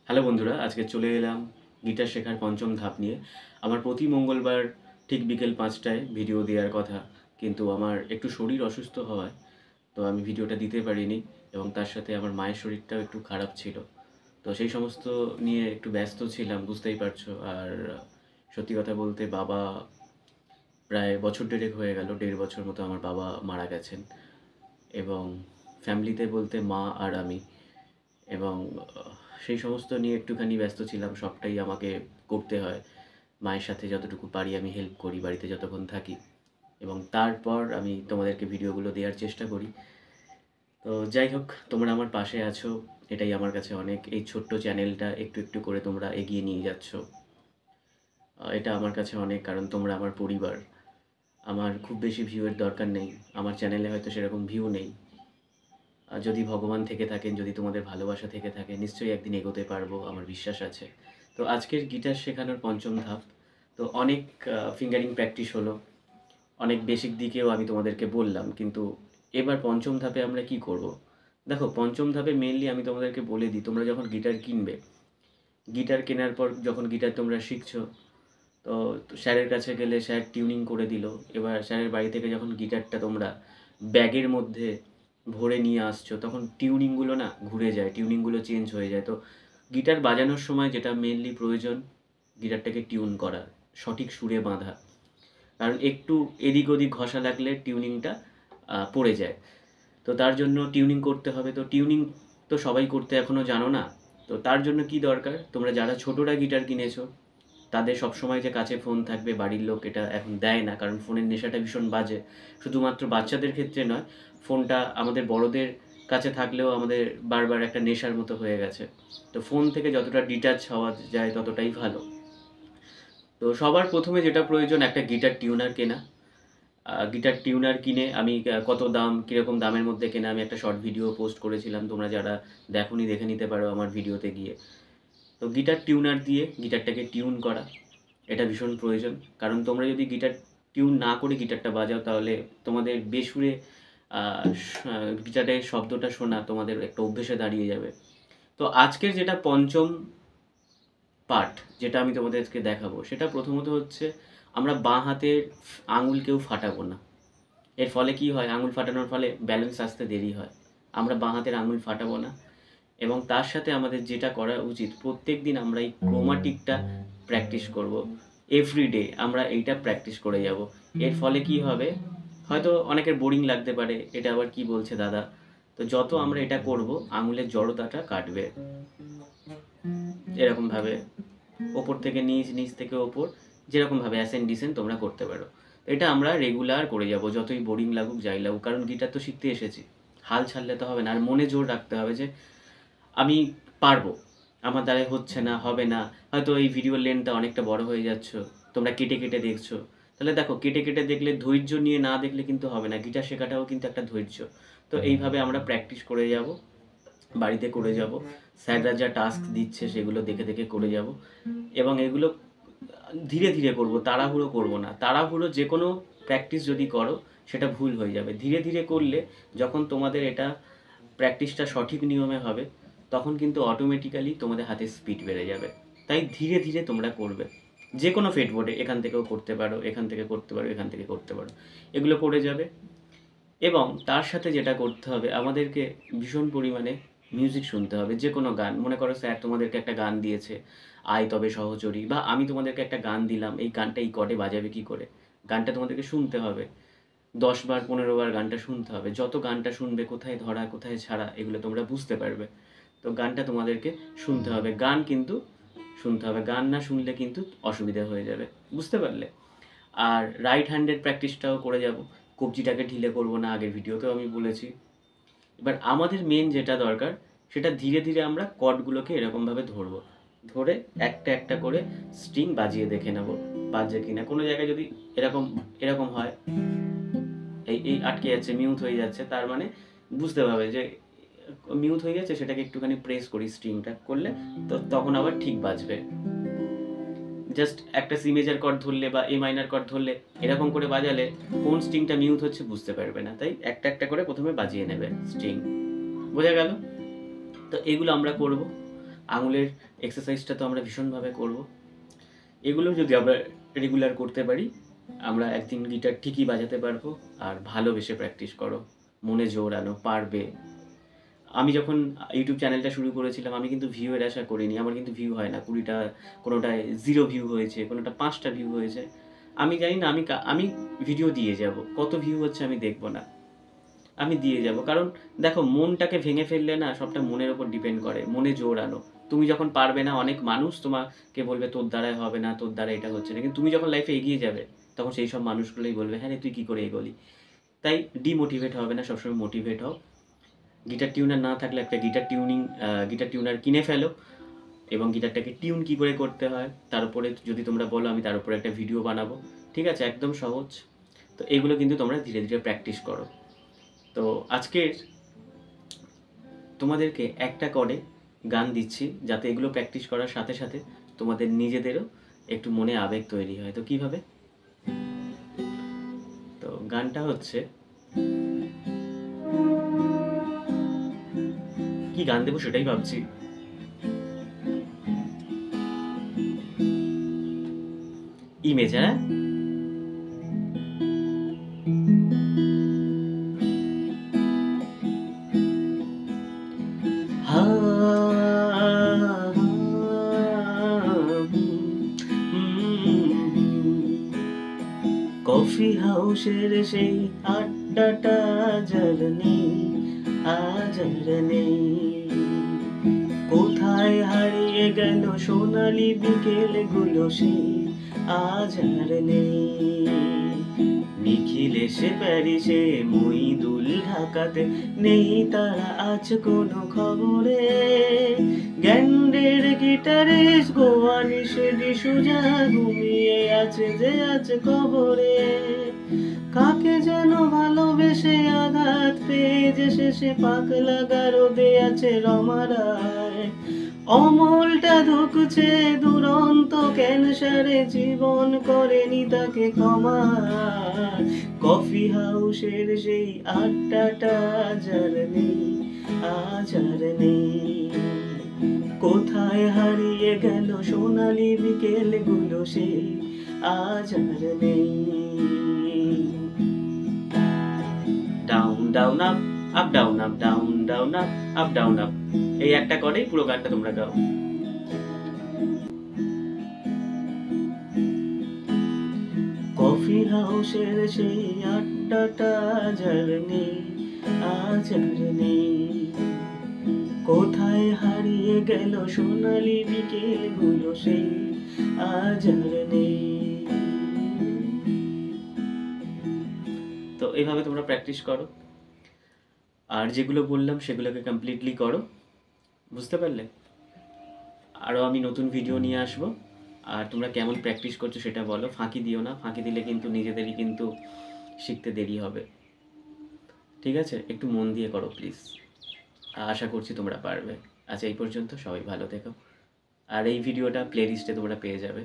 Hello বন্ধুরা, আজকে চলে এলাম গিটার শেখার পঞ্চম ধাপ নিয়ে। আমার প্রতি মঙ্গলবার ঠিক বিকেল ৫টায় ভিডিও দেওয়ার কথা, কিন্তু আমার একটু শরীর অসুস্থ হওয়ায় তো আমি ভিডিওটা দিতে পারিনি, এবং তার সাথে আমার মায়ের শরীরটাও একটু খারাপ ছিল। তো সেই সমস্ত নিয়ে একটু ব্যস্ত ছিলাম, বুঝতেই পারছো। আর সত্যি কথা বলতে বাবা প্রায় বছর দেড়েক হয়ে গেল, ১.৫ বছর মতো আমার বাবা মারা গেছেন। এবং ফ্যামিলিতে বলতে মা আর আমি, এবং সেই সমস্ত নিয়ে একটুখানি ব্যস্ত ছিলাম। সবটাই আমাকে করতে হয়। মায়ের সাথে যতটুকু পারি আমি হেল্প করি বাড়িতে যতক্ষণ থাকি, এবং তারপর আমি তোমাদেরকে ভিডিওগুলো দেওয়ার চেষ্টা করি। তো যাই হোক, তোমরা আমার পাশে আছো, এটাই আমার কাছে অনেক। এই ছোট্ট চ্যানেলটা একটু একটু করে তোমরা এগিয়ে নিয়ে যাচ্ছ, এটা আমার কাছে অনেক, কারণ তোমরা আমার পরিবার। আমার খুব বেশি ভিউয়ের দরকার নেই, আমার চ্যানেলে হয়তো সেরকম ভিউ নেই। যদি ভগবান থেকে থাকেন, যদি তোমাদের ভালোবাসা থেকে থাকে, নিশ্চয়ই একদিন এগোতে পারবো, আমার বিশ্বাস আছে। তো আজকের গিটার শেখানোর পঞ্চম ধাপ। তো অনেক ফিঙ্গারিং প্র্যাকটিস হলো, অনেক বেসিক দিকেও আমি তোমাদেরকে বললাম, কিন্তু এবার পঞ্চম ধাপে আমরা কি করব? দেখো, পঞ্চম ধাপে মেনলি আমি তোমাদেরকে বলে দিই, তোমরা যখন গিটার কিনবে, গিটার কেনার পর যখন গিটার তোমরা শিখছো, তো স্যারের কাছে গেলে স্যার টিউনিং করে দিল। এবার স্যারের বাড়ি থেকে যখন গিটারটা তোমরা ব্যাগের মধ্যে ভরে নিয়ে আসছো, তখন টিউনিংগুলো না ঘুরে যায়, টিউনিংগুলো চেঞ্জ হয়ে যায়। তো গিটার বাজানোর সময় যেটা মেনলি প্রয়োজন, গিটারটাকে টিউন করা, সঠিক সুরে বাঁধা। কারণ একটু এদিক ওদিক ঘষা লাগলে টিউনিংটা পড়ে যায়। তো তার জন্য টিউনিং করতে হবে। তো টিউনিং তো সবাই করতে এখনও জানো না। তো তার জন্য কি দরকার, তোমরা যারা ছোটরা গিটার কিনেছো, তাদের সবসময় যে কাছে ফোন থাকবে, বাড়ির লোক এটা এখন দেয় না, কারণ ফোনের নেশাটা ভীষণ বাজে। শুধুমাত্র বাচ্চাদের ক্ষেত্রে নয়, ফোনটা আমাদের বড়দের কাছে থাকলেও আমাদের বারবার একটা নেশার মতো হয়ে গেছে। তো ফোন থেকে যতটা ডিটাচ হওয়া যায় ততটাই ভালো। তো সবার প্রথমে যেটা প্রয়োজন, একটা গিটার টিউনার কেনা। গিটার টিউনার কিনে আমি কত দাম, কীরকম দামের মধ্যে কেনা, আমি একটা শর্ট ভিডিও পোস্ট করেছিলাম, তোমরা যারা দেখোনি দেখে নিতে পারো আমার ভিডিওতে গিয়ে। তো গিটার টিউনার দিয়ে গিটারটাকে টিউন করা, এটা ভীষণ প্রয়োজন। কারণ তোমরা যদি গিটার টিউন না করে গিটারটা বাজাও, তাহলে তোমাদের বেসুরে গিটারের শব্দটা শোনা তোমাদের একটা অভ্যেসে দাঁড়িয়ে যাবে। তো আজকের যেটা পঞ্চম পার্ট, যেটা আমি তোমাদেরকে দেখাবো, সেটা প্রথমত হচ্ছে, আমরা বাঁ হাতের আঙুল কেউ ফাটাবো না। এর ফলে কি হয়, আঙুল ফাটানোর ফলে ব্যালেন্স আসতে দেরি হয়। আমরা বাঁ হাতের আঙুল ফাটাবো না। এবং তার সাথে আমাদের যেটা করা উচিত, প্রত্যেক দিন আমরা এই ক্রোমাটিকটা প্র্যাকটিস করব। এভরিডে আমরা এইটা প্র্যাকটিস করে যাব। এর ফলে কি হবে, হয়তো অনেকের বোরিং লাগতে পারে, এটা আবার কি বলছে দাদা। তো যত আমরা এটা করব, আঙুলের জড়তাটা কাটবে। এরকমভাবে ওপর থেকে নিচ, নিচ থেকে ওপর, যেরকমভাবে অ্যাসেন্ড ডিসেন্ড তোমরা করতে পারো। এটা আমরা রেগুলার করে যাব, যতই বোরিং লাগুক যাই লাগুক, কারণ গিটার তো শিখতে এসেছি। হাল ছাড়লে তো হবে না। আর মনে জোর রাখতে হবে যে আমি পারবো, আমার দ্বারাই হচ্ছে না, হবে না। হয়তো এই ভিডিওর লেন্থটা অনেকটা বড় হয়ে যাচ্ছ, তোমরা কেটে কেটে দেখছো। তাহলে দেখো, কেটে কেটে দেখলে, ধৈর্য নিয়ে না দেখলে কিন্তু হবে না। গিটার শেখাটাও কিন্তু একটা ধৈর্য। তো এইভাবে আমরা প্র্যাকটিস করে যাব, বাড়িতে করে যাব। স্যাররা যা টাস্ক দিচ্ছে সেগুলো দেখে দেখে করে যাব, এবং এগুলো ধীরে ধীরে করব, তাড়াহুড়ো করব না। তাড়াহুড়ো যে কোনো প্র্যাকটিস যদি করো, সেটা ভুল হয়ে যাবে। ধীরে ধীরে করলে, যখন তোমাদের এটা প্র্যাকটিসটা সঠিক নিয়মে হবে, তখন কিন্তু অটোমেটিক্যালি তোমাদের হাতে স্পিড বেড়ে যাবে। তাই ধীরে ধীরে তোমরা করবে। যে কোনো ফেটবোর্ডে এখান থেকেও করতে পারো, এখান থেকে করতে পারো, এখান থেকে করতে পারো, এগুলো করে যাবে। এবং তার সাথে যেটা করতে হবে, আমাদেরকে ভীষণ পরিমাণে মিউজিক শুনতে হবে। যে কোনো গান, মনে করো স্যার তোমাদেরকে একটা গান দিয়েছে, আয় তবে সহচরী, বা আমি তোমাদেরকে একটা গান দিলাম, এই গানটা এই কর্ডে বাজাবে কি করে, গানটা তোমাদেরকে শুনতে হবে। 10 বার 15 বার গানটা শুনতে হবে। যত গানটা শুনবে, কোথায় ধরা কোথায় ছাড়া, এগুলো তোমরা বুঝতে পারবে। তো গানটা তোমাদেরকে শুনতে হবে, গান কিন্তু শুনতে হবে। গান না শুনলে কিন্তু অসুবিধা হয়ে যাবে, বুঝতে পারলে? আর রাইট হ্যান্ডের প্র্যাকটিসটাও করে যাব। কবজিটাকে ঢিলে করব না, আগের ভিডিওতেও আমি বলেছি। এবার আমাদের মেন যেটা দরকার, সেটা ধীরে ধীরে আমরা কর্ডগুলোকে এরকমভাবে ধরবো, ধরে একটা একটা করে স্ট্রিং বাজিয়ে দেখে নেব বাজে কিনা। কোনো জায়গায় যদি এরকম এরকম হয়, এই এই আটকে যাচ্ছে, মিউট হয়ে যাচ্ছে, তার মানে বুঝতে পারবে যে মিউট হয়ে যাচ্ছে। সেটাকে একটুখানি প্রেস করি, স্ট্রিংটা করলে তো তখন আবার ঠিক বাজবে। জাস্ট একটা সি মেজার কর্ড ধরলে বা এ মাইনার কর্ড ধরলে এরকম করে বাজালে কোন স্ট্রিংটা মিউট হচ্ছে বুঝতে পারবে না। তাই একটা একটা করে প্রথমে বাজিয়ে নেবে স্ট্রিং। বোঝা গেল? তো এগুলো আমরা করব। আঙুলের এক্সারসাইজটা তো আমরা ভীষণভাবে করব। এগুলো যদি আমরা রেগুলার করতে পারি, আমরা একদিন গিটার ঠিকই বাজাতে পারবো। আর ভালোবেসে প্র্যাকটিস করো, মনে জোর আনো, পারবে। আমি যখন ইউটিউব চ্যানেলটা শুরু করেছিলাম, আমি কিন্তু ভিউ এর আশা করিনি। আমার কিন্তু ভিউ হয় না, 20টা, কোনোটায় 0 ভিউ হয়েছে, কোনোটা 5টা ভিউ হয়েছে। আমি জানি না, আমি ভিডিও দিয়ে যাব, কত ভিউ হচ্ছে আমি দেখব না, আমি দিয়ে যাব। কারণ দেখো, মনটাকে ভেঙে ফেললে না, সবটা মনের ওপর ডিপেন্ড করে। মনে জোর আনো। তুমি যখন পারবে না, অনেক মানুষ তোমাকে বলবে তোর দ্বারাই হবে না, তোর দ্বারা এটা হচ্ছে না। কিন্তু তুমি যখন লাইফে এগিয়ে যাবে, তখন সেই সব মানুষগুলোই বলবে হ্যাঁ রে, তুই কী করে এগোলি। তাই ডিমোটিভেট হবে না, সবসময় মোটিভেট হও। গিটার টিউনার না থাকলে একটা গিটার টিউনার কিনে ফেলো, এবং গিটারটাকে টিউন কী করে করতে হয় তার উপরে যদি তোমরা বলো, আমি তার উপরে একটা ভিডিও বানাবো। ঠিক আছে, একদম সহজ। তো এগুলো কিন্তু তোমরা ধীরে ধীরে প্র্যাকটিস করো। তো আজকের তোমাদেরকে একটা করে গান দিচ্ছি, যাতে এগুলো প্র্যাকটিস করার সাথে সাথে তোমাদের নিজেদেরও একটু মনে আবেগ তৈরি হয়। তো কিভাবে? তো গানটা হচ্ছে, কি গান দেবো সেটাই ভাবছি। ইমেজ, হ্যাঁ, কফি হাউসের সেই আড্ডাটা যার নেই, আজ আর নেই। কোথায় হারিয়ে গেল সোনালি বিকেলগুলো, সেই আজ আর নেই। নিখিল এসে প্যারিসে, মইদুল ঢাকাতে, নেই তারা আজ কোনো খবরে। গ্যান্ডের গিটারিস্ট গোয়ানি সেটি সুজা ঘুমিয়ে আছে যে আছে কবরে। কাকে যেন ভালোবেসে আঘাত পেয়ে যে শেষে পাগলা গারদে আছে রমারায়। অমলটা ধুকছে দুরন্ত ক্যান্সারে, জীবন করেনি তাকে ক্ষমা। কফি হাউসের সেই আড্ডাটা যার নেই, আজ আর নেই। কোথায় হারিয়ে গেল সোনালি বিকেলগুলো, সেই আজ আর নেই। Down down up, up down up, down down up, up down up. এই একটা করেই পুরো গানটা তোমরা গাও। কফি হাউসের সেই আড্ডাটা যার নেই, আজ আর নেই। কোথায় হারিয়ে গেল সোনালি বিকেলগুলো, সেই আজ আর নেই। তো এইভাবে তোমরা প্র্যাকটিস করো, আর যেগুলো বললাম সেগুলোকে কমপ্লিটলি করো। বুঝতে পারলে? আরও আমি নতুন ভিডিও নিয়ে আসবো। আর তোমরা কেমন প্র্যাকটিস করছো সেটা বলো, ফাঁকি দিও না। ফাঁকি দিলে কিন্তু নিজেদেরই কিন্তু শিখতে দেরি হবে। ঠিক আছে, একটু মন দিয়ে করো প্লিজ। আশা করছি তোমরা পারবে। আচ্ছা, এই পর্যন্ত, সবাই ভালো থেকো। আর এই ভিডিওটা প্লেলিস্টে তোমরা পেয়ে যাবে।